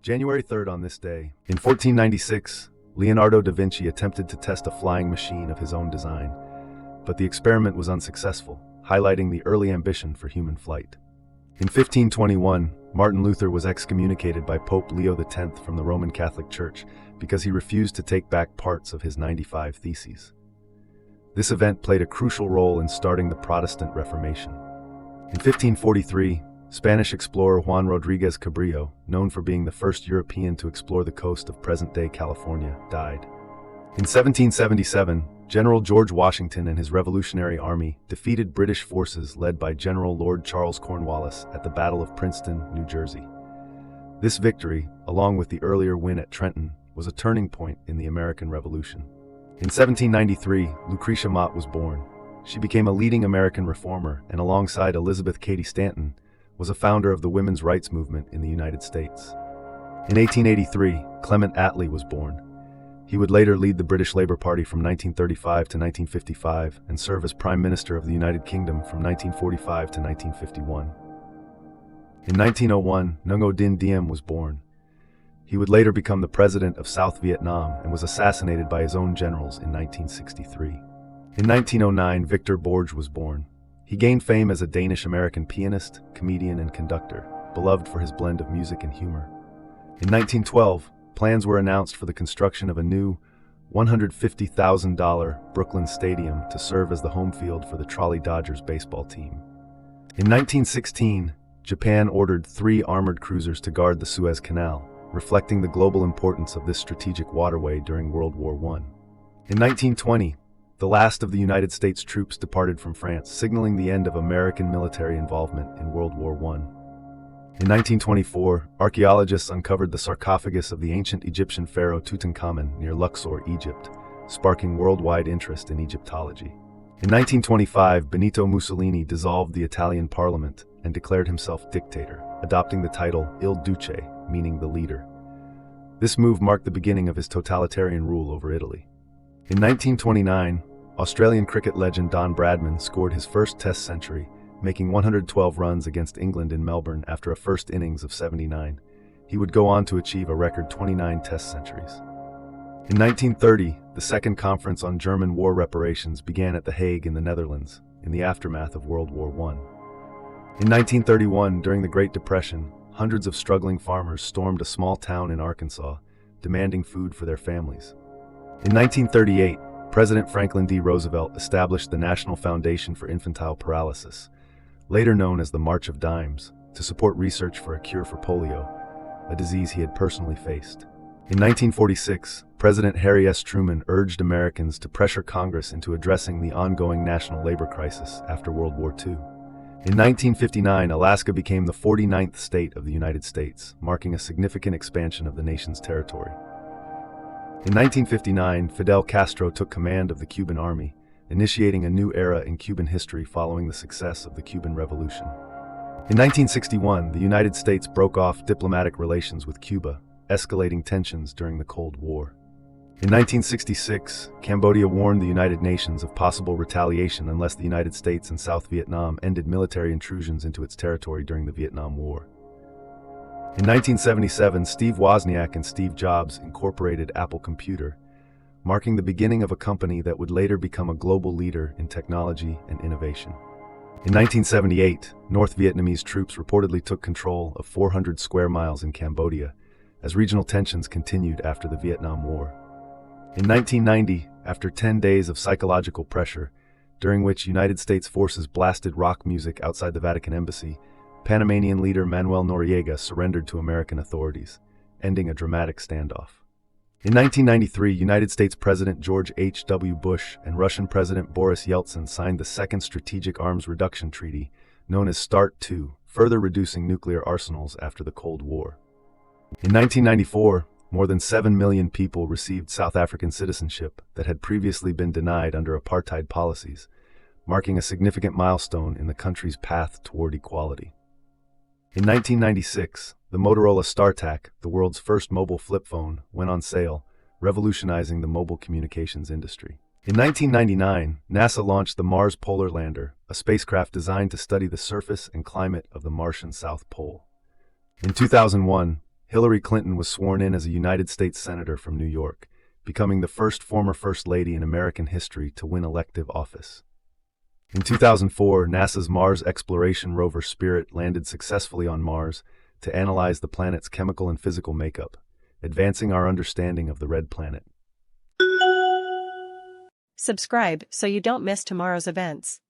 January 3rd on this day, in 1496, Leonardo da Vinci attempted to test a flying machine of his own design, but the experiment was unsuccessful, highlighting the early ambition for human flight. In 1521, Martin Luther was excommunicated by Pope Leo X from the Roman Catholic Church because he refused to take back parts of his 95 Theses. This event played a crucial role in starting the Protestant Reformation. In 1543, Spanish explorer Juan Rodriguez Cabrillo, known for being the first European to explore the coast of present-day California, died. In 1777, General George Washington and his Revolutionary Army defeated British forces led by General Lord Charles Cornwallis at the Battle of Princeton, New Jersey. This victory, along with the earlier win at Trenton, was a turning point in the American Revolution. In 1793, Lucretia Mott was born. She became a leading American reformer and, alongside Elizabeth Cady Stanton, was a founder of the women's rights movement in the United States. In 1883, Clement Attlee was born. He would later lead the British Labour Party from 1935 to 1955 and serve as Prime Minister of the United Kingdom from 1945 to 1951. In 1901, Nung Dinh Diem was born. He would later become the President of South Vietnam and was assassinated by his own generals in 1963. In 1909, Victor Borge was born. He gained fame as a Danish-American pianist, comedian, and conductor, beloved for his blend of music and humor. In 1912, plans were announced for the construction of a new $150,000 Brooklyn Stadium to serve as the home field for the Trolley Dodgers baseball team. In 1916, Japan ordered 3 armored cruisers to guard the Suez Canal, reflecting the global importance of this strategic waterway during World War I. In 1920, the last of the United States troops departed from France, signaling the end of American military involvement in World War I. In 1924, archaeologists uncovered the sarcophagus of the ancient Egyptian pharaoh Tutankhamun near Luxor, Egypt, sparking worldwide interest in Egyptology. In 1925, Benito Mussolini dissolved the Italian parliament and declared himself dictator, adopting the title Il Duce, meaning the leader. This move marked the beginning of his totalitarian rule over Italy. In 1929, Australian cricket legend Don Bradman scored his first Test century, making 112 runs against England in Melbourne after a first innings of 79. He would go on to achieve a record 29 Test centuries. In 1930, the Second Conference on German War Reparations began at The Hague in the Netherlands, in the aftermath of World War I. In 1931, during the Great Depression, hundreds of struggling farmers stormed a small town in Arkansas, demanding food for their families. In 1938, President Franklin D. Roosevelt established the National Foundation for Infantile Paralysis, later known as the March of Dimes, to support research for a cure for polio, a disease he had personally faced. In 1946, President Harry S. Truman urged Americans to pressure Congress into addressing the ongoing national labor crisis after World War II. In 1959, Alaska became the 49th state of the United States, marking a significant expansion of the nation's territory. In 1959, Fidel Castro took command of the Cuban Army, initiating a new era in Cuban history following the success of the Cuban Revolution. In 1961, the United States broke off diplomatic relations with Cuba, escalating tensions during the Cold War. In 1966, Cambodia warned the United Nations of possible retaliation unless the United States and South Vietnam ended military intrusions into its territory during the Vietnam War. In 1977, Steve Wozniak and Steve Jobs incorporated Apple Computer, marking the beginning of a company that would later become a global leader in technology and innovation. In 1978, North Vietnamese troops reportedly took control of 400 square miles in Cambodia, as regional tensions continued after the Vietnam War. In 1990, after 10 days of psychological pressure, during which United States forces blasted rock music outside the Vatican embassy, Panamanian leader Manuel Noriega surrendered to American authorities, ending a dramatic standoff. In 1993, United States President George H.W. Bush and Russian President Boris Yeltsin signed the Second Strategic Arms Reduction Treaty, known as START II, further reducing nuclear arsenals after the Cold War. In 1994, more than 7 million people received South African citizenship that had previously been denied under apartheid policies, marking a significant milestone in the country's path toward equality. In 1996, the Motorola StarTAC, the world's first mobile flip phone, went on sale, revolutionizing the mobile communications industry. In 1999, NASA launched the Mars Polar Lander, a spacecraft designed to study the surface and climate of the Martian South Pole. In 2001, Hillary Clinton was sworn in as a United States Senator from New York, becoming the first former First Lady in American history to win elective office. In 2004, NASA's Mars exploration rover Spirit landed successfully on Mars to analyze the planet's chemical and physical makeup, advancing our understanding of the red planet. Subscribe so you don't miss tomorrow's events.